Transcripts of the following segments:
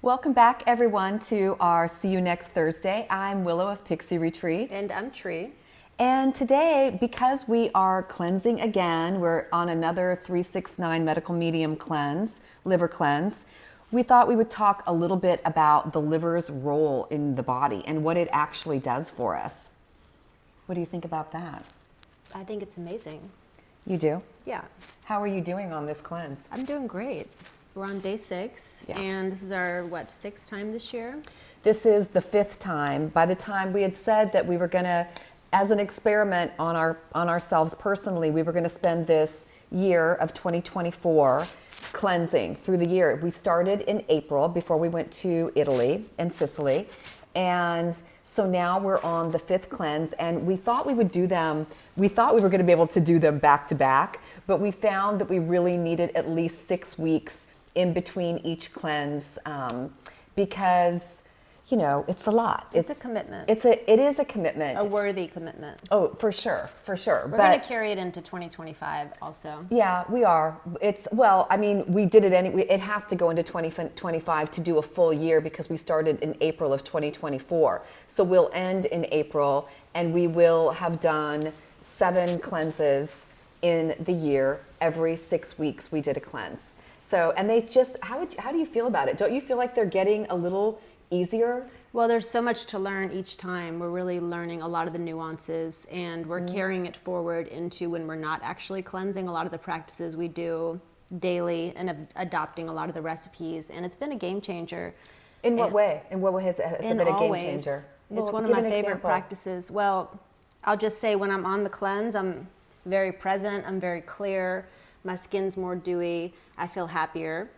Welcome back, everyone, to our See You Next Thursday. I'm Willow of Pixie Retreat. And I'm Tree. And today, because we are cleansing again, we're on another 369 medical medium cleanse, liver cleanse. We thought we would talk a little bit about the liver's role in the body and what it actually does for us. What do you think about that? I think it's amazing. You do? Yeah. How are you doing on this cleanse? I'm doing great. We're on day 6, and this is our, sixth time this year? This is the 5th time. By the time we had said that we were going to, as an experiment on ourselves personally, we were going to spend this year of 2024 cleansing through the year. We started in April before we went to Italy and Sicily. And so now we're on the 5th cleanse, and we thought we would do them, we thought we were going to be able to do them back to back, but we found that we really needed at least 6 weeks in between each cleanse, because, you know, it's a lot. It's a commitment. It is a commitment. A worthy commitment. Oh, for sure, for sure. We're going to carry it into 2025 also. Yeah, we are. Well, I mean, we did it anyway. It has to go into 2025 to do a full year because we started in April of 2024. So we'll end in April, and we will have done 7 cleanses in the year. Every 6 weeks we did a cleanse. So, and they just, how do you feel about it? Don't you feel like they're getting a little easier? Well, there's so much to learn each time. We're really learning a lot of the nuances, and we're carrying it forward into when we're not actually cleansing. A lot of the practices we do daily and adopting a lot of the recipes, and it's been a game changer. In what way? In what way has it been a game changer? It's one of my favorite practices. Well, I'll just say when I'm on the cleanse, I'm very present, I'm very clear, my skin's more dewy, I feel happier,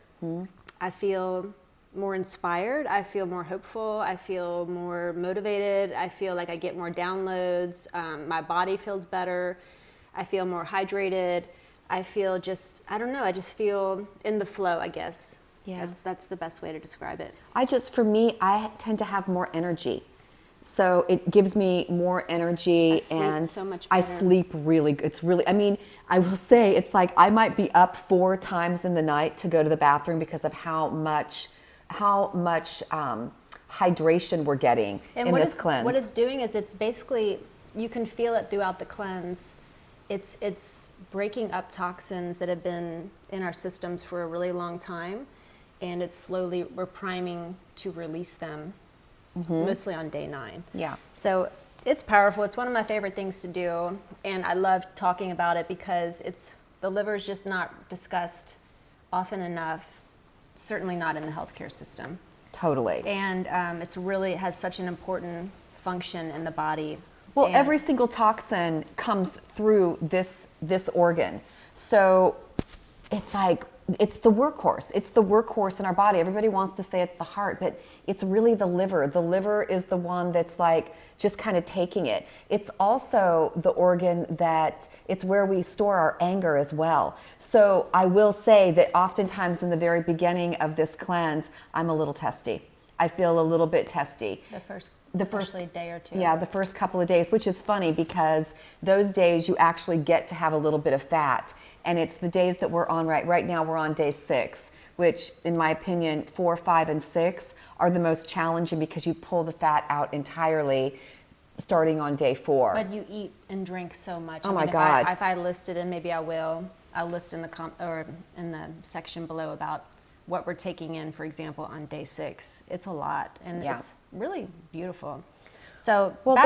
I feel more inspired, I feel more hopeful, I feel more motivated, I feel like I get more downloads, my body feels better, I feel more hydrated, I feel just, I don't know, I just feel in the flow, I guess. Yeah. That's the best way to describe it. For me, I tend to have more energy. So it gives me more energy, and so much I better. sleep really, I mean, I will say it's like I might be up 4 times in the night to go to the bathroom because of how much hydration we're getting in this cleanse. What it's doing is it's basically, you can feel it throughout the cleanse. It's breaking up toxins that have been in our systems for a really long time, and we're priming to release them. Mostly on day 9. Yeah. So it's powerful. It's one of my favorite things to do, and I love talking about it because the liver is just not discussed often enough. Certainly not in the healthcare system. Totally. And it has such an important function in the body. Well, every single toxin comes through this organ, so it's like. It's the workhorse. It's the workhorse in our body. Everybody wants to say it's the heart, but it's really the liver. The liver is the one that's like just kind of taking it. It's also the organ it's where we store our anger as well. So I will say that oftentimes in the very beginning of this cleanse, I'm a little testy. I feel a little bit testy. The first day or 2. Yeah, the first couple of days, which is funny because those days you actually get to have a little bit of fat. And it's the days that we're on right now, we're on day 6, which in my opinion, 4, 5, and 6 are the most challenging because you pull the fat out entirely starting on day 4. But you eat and drink so much. Oh my God. If I listed, and maybe I will, I'll list in the section below about what we're taking in, for example, on day 6. It's a lot, and it's really beautiful. So back to what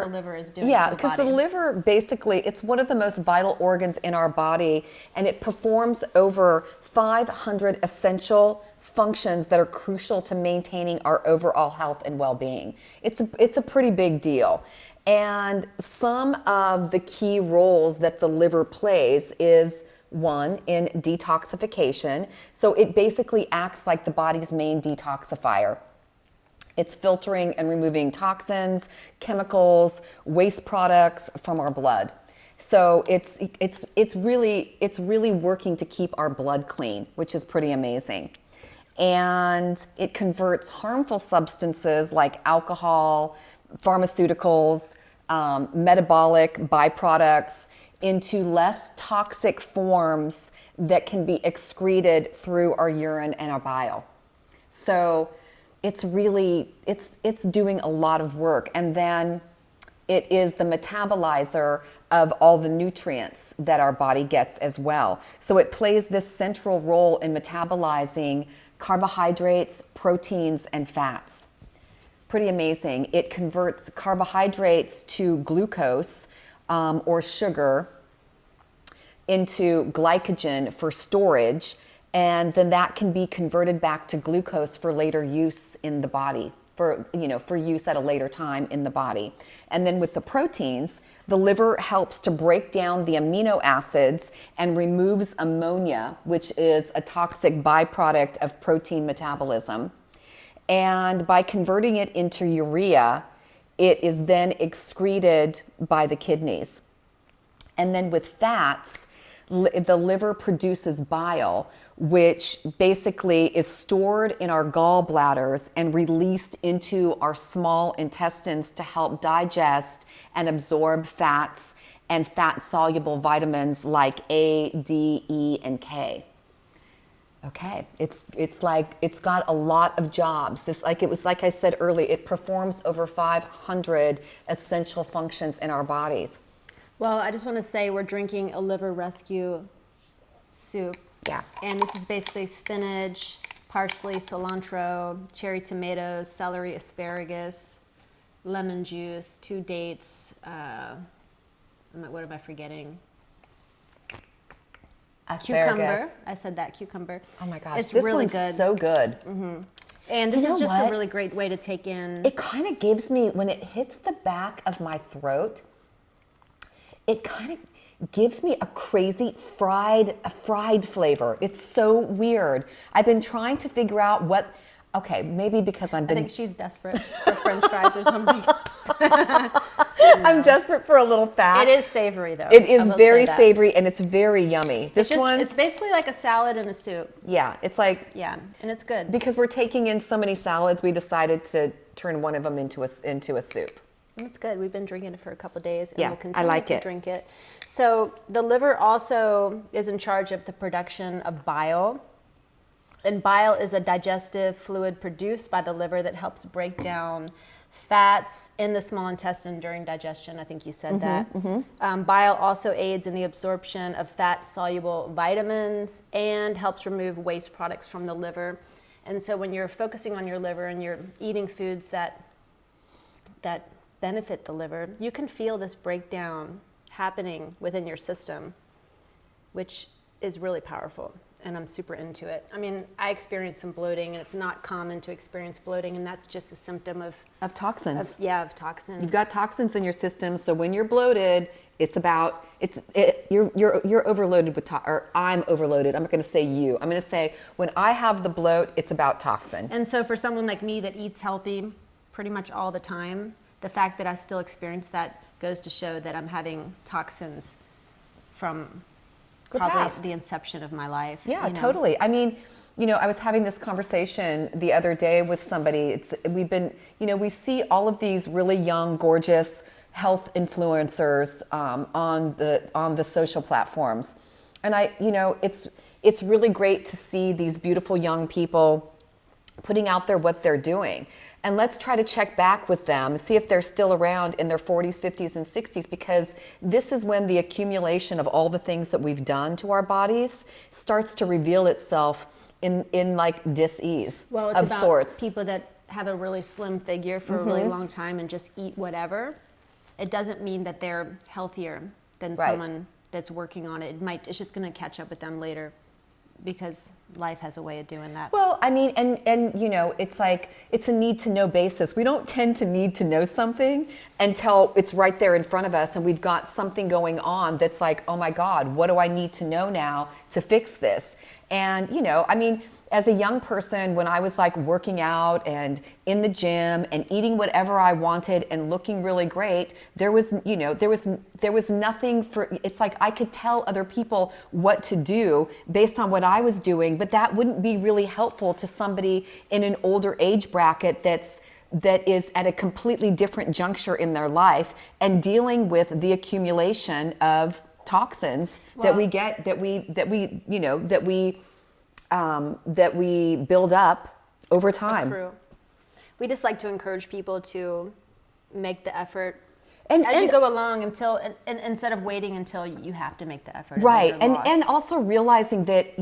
the liver is doing. Yeah, because the liver basically, it's one of the most vital organs in our body, and it performs over 500 essential functions that are crucial to maintaining our overall health and well-being. It's a pretty big deal. And some of the key roles that the liver plays is 1, in detoxification. So it basically acts like the body's main detoxifier. It's filtering and removing toxins, chemicals, waste products from our blood. So it's really working to keep our blood clean, which is pretty amazing. And it converts harmful substances like alcohol, pharmaceuticals, metabolic byproducts into less toxic forms that can be excreted through our urine and our bile. So it's really, it's doing a lot of work. And then it is the metabolizer of all the nutrients that our body gets as well. So it plays this central role in metabolizing carbohydrates, proteins, and fats. Pretty amazing. It converts carbohydrates to glucose or sugar into glycogen for storage, and then that can be converted back to glucose for later use in the body, for use at a later time in the body. And then with the proteins, the liver helps to break down the amino acids and removes ammonia, which is a toxic byproduct of protein metabolism. And by converting it into urea, it is then excreted by the kidneys. And then with fats, the liver produces bile, which basically is stored in our gallbladders and released into our small intestines to help digest and absorb fats and fat-soluble vitamins like A, D, E, and K. Okay, it's like it's got a lot of jobs. It was like I said earlier, it performs over 500 essential functions in our bodies. Well, I just want to say we're drinking a liver rescue soup. Yeah. And this is basically spinach, parsley, cilantro, cherry tomatoes, celery, asparagus, lemon juice, 2 dates. What am I forgetting? Asparagus. Cucumber. I said that, cucumber. Oh my gosh, it's this really one's good. so good. Mm-hmm. And this is just what? a really great way to take in. It kind of gives me, when it hits the back of my throat, it kind of gives me a crazy fried flavor. It's so weird. I've been trying to figure out okay, maybe because I think she's desperate for French fries or something. I'm desperate for a little fat. It is savory though. It is very savory and it's very yummy. It's basically like a salad and a soup. Yeah, it's like. Yeah, and it's good. Because we're taking in so many salads, we decided to turn one of them into a soup. It's good. We've been drinking it for a couple of days and Yeah, we'll I continue like to it. drink it. So the liver also is in charge of the production of bile. And bile is a digestive fluid produced by the liver that helps break down fats in the small intestine during digestion. I think you said that. Bile also aids in the absorption of fat-soluble vitamins and helps remove waste products from the liver. And so when you're focusing on your liver and you're eating foods that benefit the liver, you can feel this breakdown happening within your system, which is really powerful. And I'm super into it. I mean, I experienced some bloating, and it's not common to experience bloating, and that's just a symptom of toxins. Of toxins. You've got toxins in your system, so when you're bloated, you're overloaded with or I'm overloaded. I'm not going to say you. I'm going to say when I have the bloat, it's about toxin. And so for someone like me that eats healthy pretty much all the time, the fact that I still experience that goes to show that I'm having toxins from probably the inception of my life. Yeah, totally. I mean, I was having this conversation the other day with somebody. We see all of these really young, gorgeous health influencers on the social platforms, and it's really great to see these beautiful young people putting out there what they're doing. And let's try to check back with them, see if they're still around in their 40s, 50s, and 60s, because this is when the accumulation of all the things that we've done to our bodies starts to reveal itself in like dis-ease of sorts. People that have a really slim figure for a really long time and just eat whatever. It doesn't mean that they're healthier than someone that's working on it. It's just going to catch up with them later, because life has a way of doing that. Well, I mean, and it's like, it's a need to know basis. We don't tend to need to know something until it's right there in front of us and we've got something going on that's like, oh my God, what do I need to know now to fix this? And, I mean, as a young person, when I was like working out and in the gym and eating whatever I wanted and looking really great, there was nothing it's like I could tell other people what to do based on what I was doing, but that wouldn't be really helpful to somebody in an older age bracket that is at a completely different juncture in their life and dealing with the accumulation of toxins that we get, that we build up over time. True. We just like to encourage people to make the effort And you go along until, and instead of waiting until you have to make the effort. Right. And also realizing that,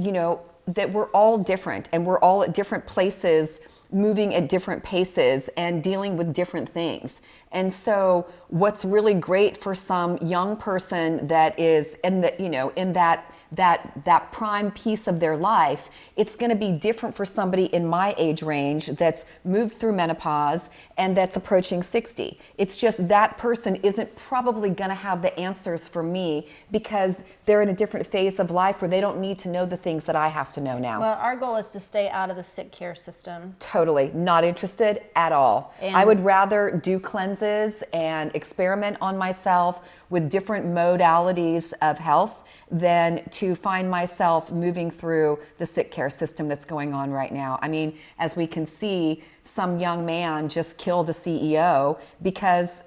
that we're all different and we're all at different places, moving at different paces and dealing with different things. And so what's really great for some young person that is in that prime piece of their life, it's going to be different for somebody in my age range that's moved through menopause and that's approaching 60. It's just that person isn't probably going to have the answers for me because they're in a different phase of life where they don't need to know the things that I have to know now. Well, our goal is to stay out of the sick care system. Totally not interested at all. And I would rather do cleanses and experiment on myself with different modalities of health than to find myself moving through the sick care system that's going on right now. I mean, as we can see, some young man just killed a CEO because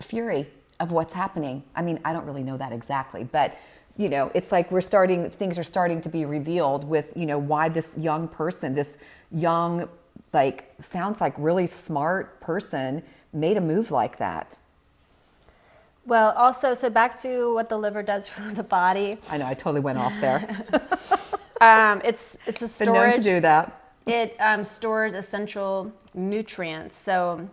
fury of what's happening. I mean, I don't really know that exactly, but it's like things are starting to be revealed with, why this young person, this young, sounds like really smart person made a move like that. Well, also, so back to what the liver does for the body. I know, I totally went off there. It's a storage. Been known to do that. It stores essential nutrients, so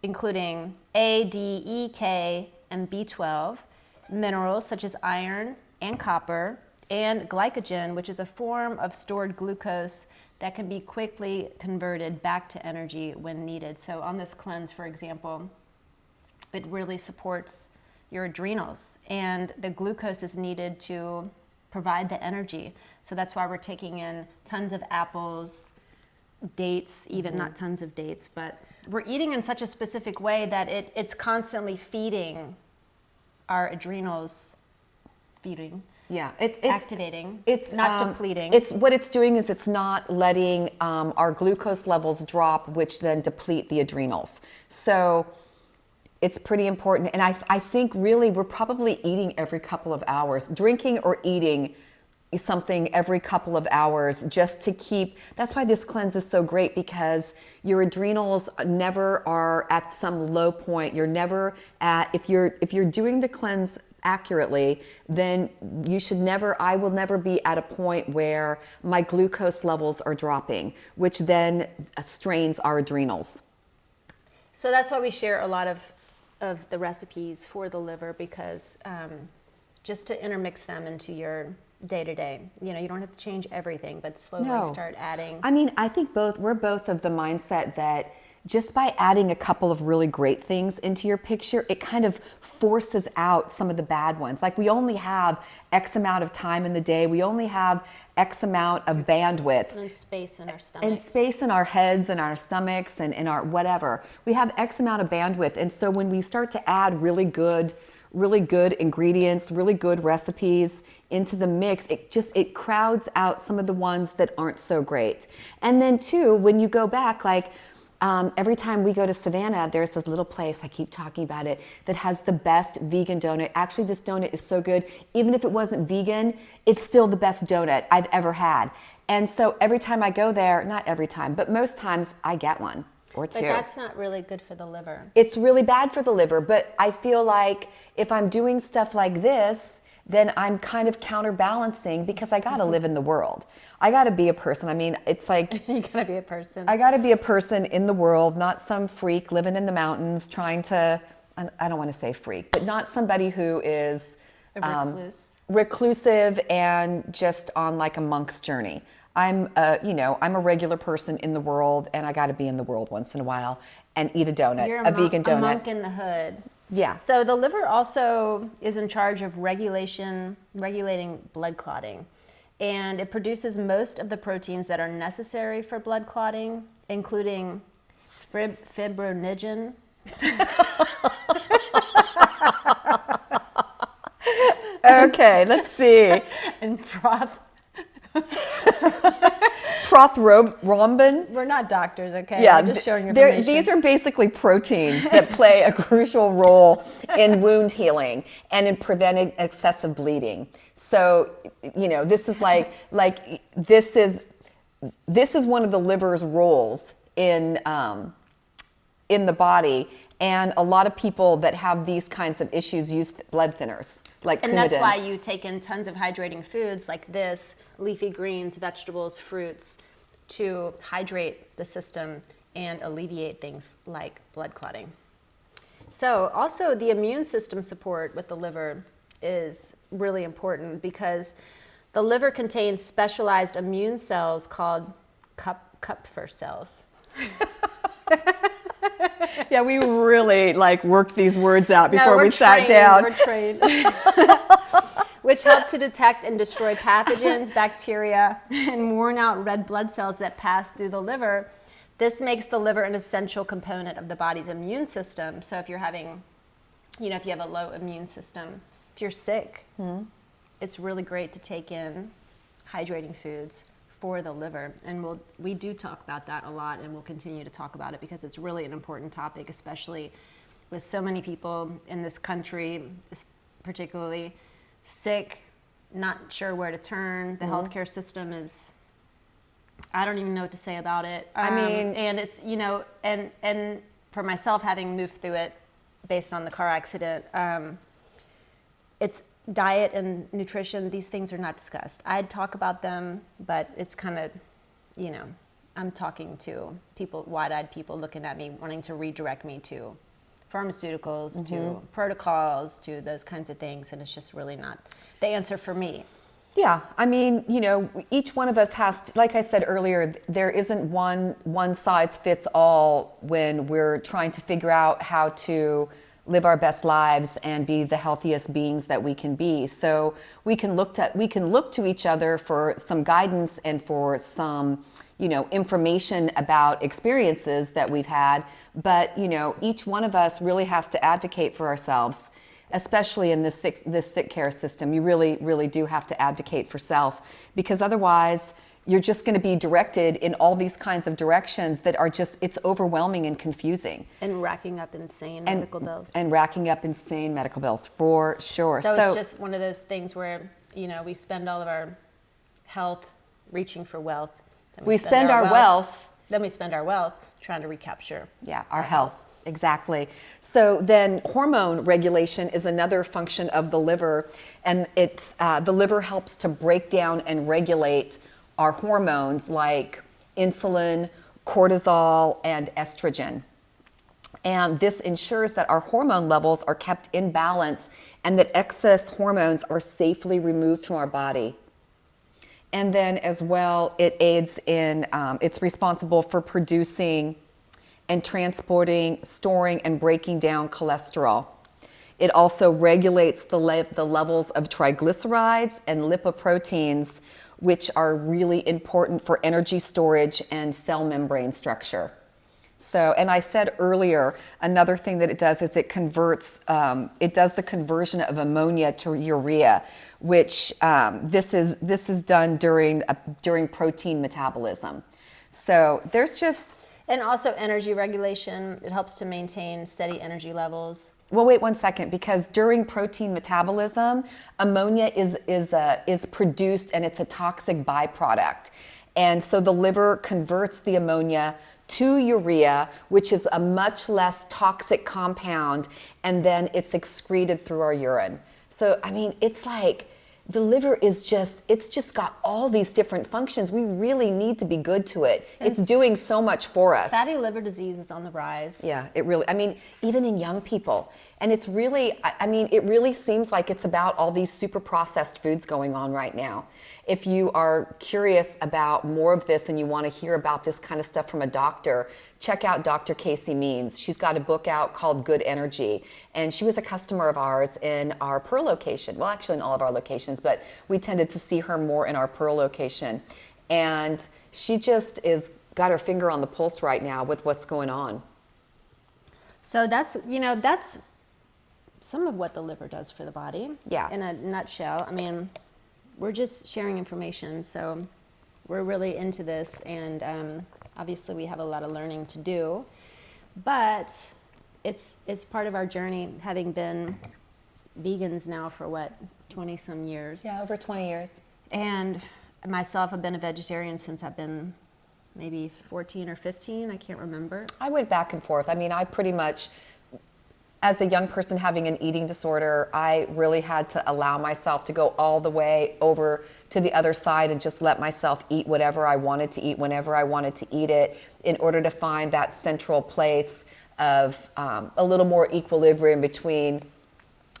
including A, D, E, K, and B12, minerals such as iron and copper, and glycogen, which is a form of stored glucose that can be quickly converted back to energy when needed. So on this cleanse, for example, it really supports your adrenals, and the glucose is needed to provide the energy. So that's why we're taking in tons of apples, dates, even not tons of dates, but we're eating in such a specific way that it's constantly feeding our adrenals, Yeah, activating. It's not depleting. It's what it's doing is it's not letting our glucose levels drop, which then deplete the adrenals. So it's pretty important. And I think really we're probably eating every couple of hours, drinking or eating something every couple of hours just to keep. That's why this cleanse is so great, because your adrenals never are at some low point. You're never at, if you're doing the cleanse accurately, then I will never be at a point where my glucose levels are dropping, which then strains our adrenals. So that's why we share a lot of the recipes for the liver, because just to intermix them into your day-to-day. You don't have to change everything, but slowly start adding. I mean, I think we're both of the mindset that just by adding a couple of really great things into your picture, it kind of forces out some of the bad ones. Like, we only have X amount of time in the day. We only have X amount of bandwidth. And space in our stomachs. And space in our heads and our stomachs and in our whatever. We have X amount of bandwidth. And so when we start to add really good ingredients, really good recipes into the mix, it crowds out some of the ones that aren't so great. And then too, when you go back, every time we go to Savannah, there's this little place, I keep talking about it, that has the best vegan donut. Actually, this donut is so good. Even if it wasn't vegan, it's still the best donut I've ever had. And so every time I go there, not every time, but most times I get one or two. But that's not really good for the liver. It's really bad for the liver, but I feel like if I'm doing stuff like this, then I'm kind of counterbalancing, because I got to live in the world. I got to be a person. I mean, it's like... You got to be a person. I got to be a person in the world, not some freak living in the mountains trying to... I don't want to say freak, but not somebody who is... reclusive and just on like a monk's journey. I'm a regular person in the world, and I got to be in the world once in a while and eat a donut, You're a vegan donut. A monk in the hood. Yeah. So the liver also is in charge of regulating blood clotting. And it produces most of the proteins that are necessary for blood clotting, including fibrinogen. Okay, let's see. And prothrombin. We're not doctors, okay? Yeah, we're just showing information. These are basically proteins that play a crucial role in wound healing and in preventing excessive bleeding. So, this is this is one of the liver's roles in the body. And a lot of people that have these kinds of issues use blood thinners, like Coumadin. And that's why you take in tons of hydrating foods like this, leafy greens, vegetables, fruits, to hydrate the system and alleviate things like blood clotting. So also the immune system support with the liver is really important, because the liver contains specialized immune cells called Kupfer cells. Yeah, we really worked these words out before we trained, sat down. We're trained. Which help to detect and destroy pathogens, bacteria, and worn out red blood cells that pass through the liver. This makes the liver an essential component of the body's immune system. So if you're having, if you have a low immune system, if you're sick, it's really great to take in hydrating foods for the liver. And we do talk about that a lot, and we'll continue to talk about it because it's really an important topic, especially with so many people in this country, particularly sick, not sure where to turn. The healthcare system is, I don't even know what to say about it. And it's, and for myself, having moved through it based on the car accident, it's diet and nutrition. These things are not discussed. I'd talk about them, but it's kind of, I'm talking to people, wide-eyed people looking at me, wanting to redirect me to pharmaceuticals, to protocols, to those kinds of things. And it's just really not the answer for me. Yeah, each one of us has, like I said earlier, there isn't one size fits all when we're trying to figure out how to live our best lives and be the healthiest beings that we can be. So we can look to each other for some guidance and for some, information about experiences that we've had. But, each one of us really has to advocate for ourselves, especially in this sick care system. You really, really do have to advocate for self, because otherwise you're just going to be directed in all these kinds of directions that are just, it's overwhelming and confusing. And racking up insane medical bills. And racking up insane medical bills, for sure. So it's just one of those things where, we spend all of our health reaching for wealth. We spend our wealth. Then we spend our wealth trying to recapture. Yeah, our health. Exactly. So then hormone regulation is another function of the liver, and it's the liver helps to break down and regulate our hormones like insulin, cortisol, and estrogen. And this ensures that our hormone levels are kept in balance and that excess hormones are safely removed from our body. And then as well, it aids in, it's responsible for producing and transporting, storing, and breaking down cholesterol. It also regulates the levels of triglycerides and lipoproteins, which are really important for energy storage and cell membrane structure. So, and I said earlier, another thing that it does is it converts, it does the conversion of ammonia to urea, which this is done during protein metabolism. So there's just... And also energy regulation. It helps to maintain steady energy levels. Well, wait 1 second, because during protein metabolism, ammonia is produced, and it's a toxic byproduct. And so the liver converts the ammonia to urea, which is a much less toxic compound, and then it's excreted through our urine. So, it's like the liver is it's just got all these different functions. We really need to be good to it. It's doing so much for us. Fatty liver disease is on the rise. Yeah, it really, even in young people. And it's really, it really seems like it's about all these super processed foods going on right now. If you are curious about more of this and you want to hear about this kind of stuff from a doctor, check out Dr. Casey Means. She's got a book out called Good Energy. And she was a customer of ours in our Pearl location. Well, actually in all of our locations, but we tended to see her more in our Pearl location. And she just got her finger on the pulse right now with what's going on. So that's some of what the liver does for the body. Yeah. In a nutshell. We're just sharing information, so we're really into this, and obviously we have a lot of learning to do, but it's part of our journey, having been vegans now for 20 some years. Yeah, over 20 years. And myself have been a vegetarian since I've been maybe 14 or 15. I can't remember. I went back and forth. I mean, I pretty much, as a young person having an eating disorder, I really had to allow myself to go all the way over to the other side and just let myself eat whatever I wanted to eat whenever I wanted to eat it, in order to find that central place of a little more equilibrium between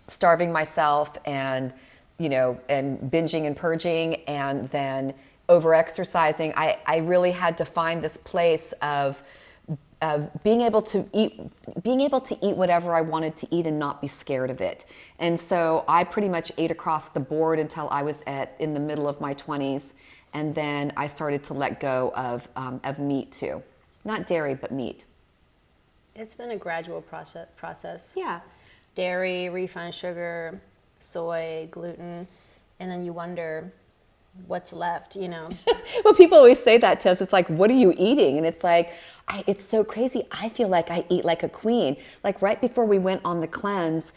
starving myself and, and binging and purging, and then over exercising. I really had to find this place of being able to eat whatever I wanted to eat and not be scared of it. And so I pretty much ate across the board until I was in the middle of my 20s, and then I started to let go of meat too, not dairy but meat. It's been a gradual process. Yeah. Dairy, refined sugar, soy, gluten, and then you wonder what's left, Well, people always say that to us. It's like, what are you eating? And it's like, it's so crazy. I feel like I eat like a queen. Like right before we went on the cleanse,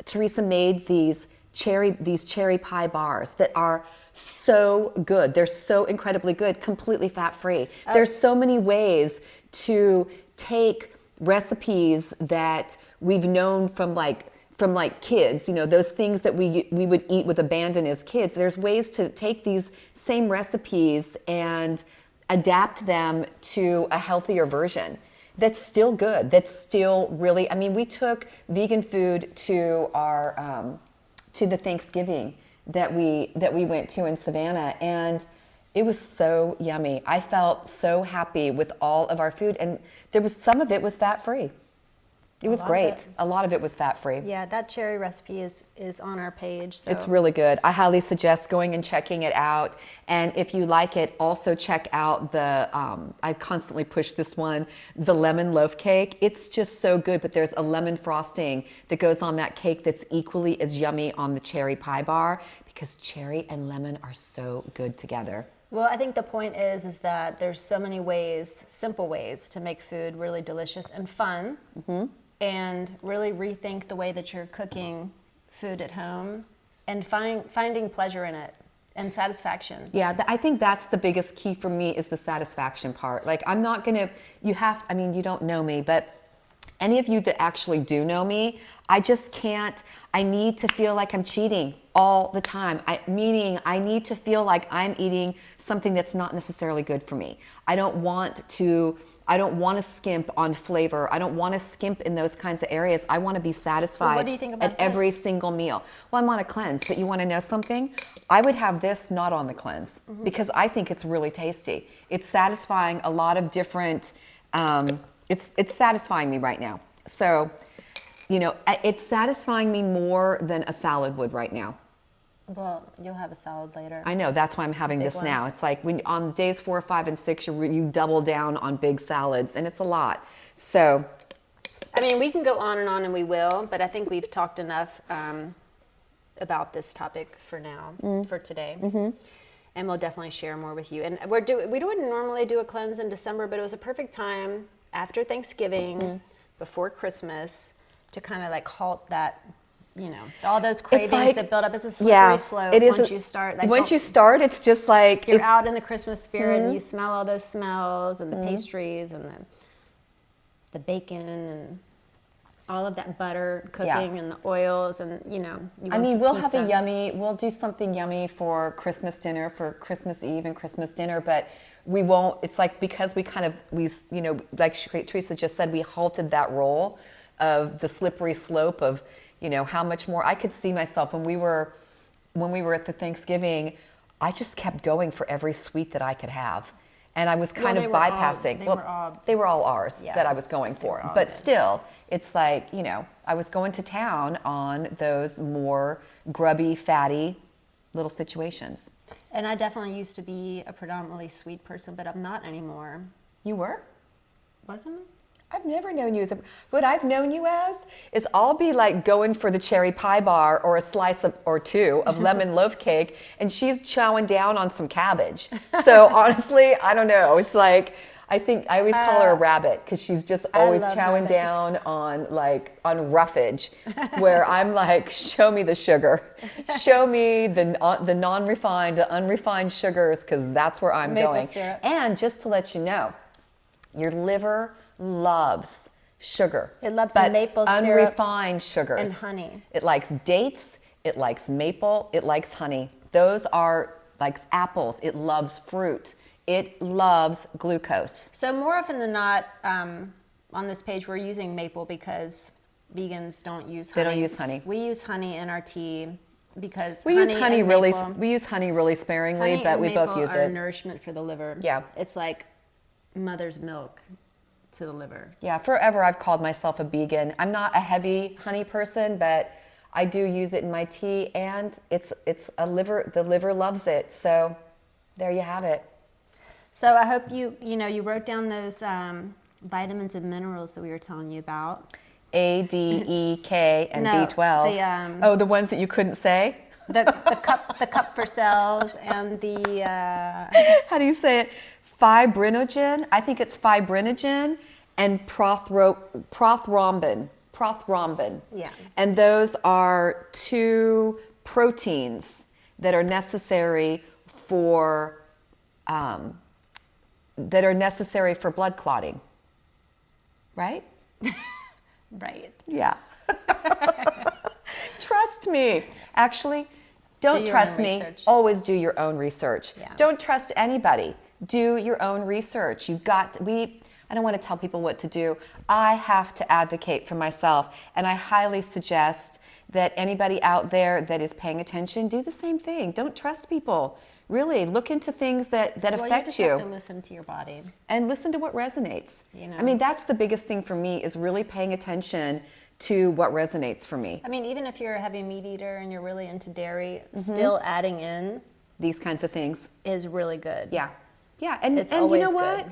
Teresa made these cherry pie bars that are so good. They're so incredibly good, completely fat-free. There's so many ways to take recipes that we've known from kids, those things that we would eat with abandon as kids. There's ways to take these same recipes and adapt them to a healthier version that's still good, that's still really, we took vegan food to our to the Thanksgiving that we went to in Savannah, and it was so yummy. I felt so happy with all of our food, and some of it was fat-free. It was great. A lot of it was fat-free. Yeah, that cherry recipe is on our page. So. It's really good. I highly suggest going and checking it out. And if you like it, also check out I constantly push this one, the lemon loaf cake. It's just so good, but there's a lemon frosting that goes on that cake that's equally as yummy on the cherry pie bar, because cherry and lemon are so good together. Well, I think the point is that there's so many ways, simple ways, to make food really delicious and fun. Mm-hmm. And really rethink the way that you're cooking food at home, and finding pleasure in it and satisfaction. Yeah, I think that's the biggest key for me, is the satisfaction part. Like, I'm not gonna, you don't know me, but any of you that actually do know me, I just can't, I need to feel like I'm cheating all the time. Meaning I need to feel like I'm eating something that's not necessarily good for me. I don't want to skimp on flavor. I don't want to skimp in those kinds of areas. I want to be satisfied. Well, what do you think about at every single meal. Well, I'm on a cleanse, but you want to know something? I would have this not on the cleanse, mm-hmm. because I think it's really tasty. It's satisfying a lot of different, it's satisfying me right now. So, it's satisfying me more than a salad would right now. Well, you'll have a salad later. I know, that's why I'm having this now. It's like when on days 4, 5, and 6, you double down on big salads, and it's a lot. So, we can go on, and we will, but I think we've talked enough about this topic for now, for today. Mm-hmm. And we'll definitely share more with you. And we wouldn't normally do a cleanse in December, but it was a perfect time after Thanksgiving, mm-hmm. before Christmas, to kind of halt that. All those cravings that build up. It's a slippery slope. It is once you start. Once you start, it's just like you're out in the Christmas spirit, mm-hmm. and you smell all those smells, and the mm-hmm. pastries, and the bacon, and all of that butter cooking, and the oils, and we'll do something yummy for Christmas dinner, for Christmas Eve and Christmas dinner, but we won't. It's like, because we like Teresa just said, we halted that roll of the slippery slope of. How much more I could see myself when we were at the Thanksgiving. I just kept going for every sweet that I could have, and I was kind of bypassing. They were all ours, that I was going for. But still, it's like, I was going to town on those more grubby, fatty little situations. And I definitely used to be a predominantly sweet person, but I'm not anymore. You were? Wasn't I? I've never known you as what I've known you as is I'll be like going for the cherry pie bar or a slice or two of lemon loaf cake, and she's chowing down on some cabbage. So honestly, I don't know. It's like, I always call her a rabbit because she's just always love chowing rabbit. down on roughage, where I'm like, show me the sugar, show me the non-refined, the unrefined sugars, because that's where I'm Maple going. syrup. And just to let you know, your liver loves sugar. It loves but maple syrup unrefined sugars. and honey. It likes dates. It likes maple. It likes honey. Those are like apples. It loves fruit. It loves glucose. So more often than not, on this page, we're using maple because vegans don't use honey. They don't use honey. We use honey in our tea because We use honey and really. maple- We use honey really sparingly, honey but and we both maple use are it. nourishment for the liver. Yeah. It's like mother's milk to the liver. Yeah, forever I've called myself a vegan. I'm not a heavy honey person, but I do use it in my tea, and it's a liver. The liver loves it. So there you have it. So I hope you wrote down those vitamins and minerals that we were telling you about. A, D, E, K, and No, B12. The ones that you couldn't say? The cup for cells and the How do you say it? Fibrinogen. I think it's fibrinogen and prothrombin. Prothrombin. Yeah. And those are two proteins that are necessary for blood clotting. Right? right. Yeah. Trust me. Actually, don't Do your trust own me. research. Always do your own research. Yeah. Don't trust anybody. Do your own research. I don't want to tell people what to do. I have to advocate for myself, and I highly suggest that anybody out there that is paying attention do the same thing. Don't trust people. Really, look into things that Well, affect just you. have to listen to your body. And listen to what resonates. You know. I mean, that's the biggest thing for me, is really paying attention to what resonates for me. I mean, even if you're a heavy meat eater and you're really into dairy, Mm-hmm. still adding in These kinds of things. is really good. Yeah. Yeah. And It's you know always what?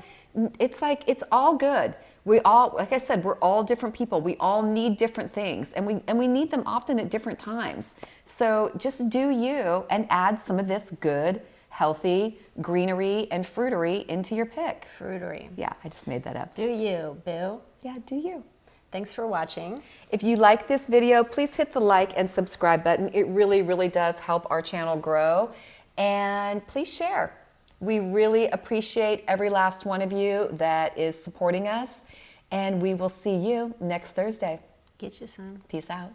It's like, it's all good. We all, like I said, we're all different people. We all need different things, and we need them often at different times. So just do you, and add some of this good, healthy greenery and fruitery into your pick. Fruitery. Yeah, I just made that up. Do you, boo? Yeah, do you. Thanks for watching. If you like this video, please hit the like and subscribe button. It really, really does help our channel grow. And please share. We really appreciate every last one of you that is supporting us. And we will see you next Thursday. Get you some. Peace out.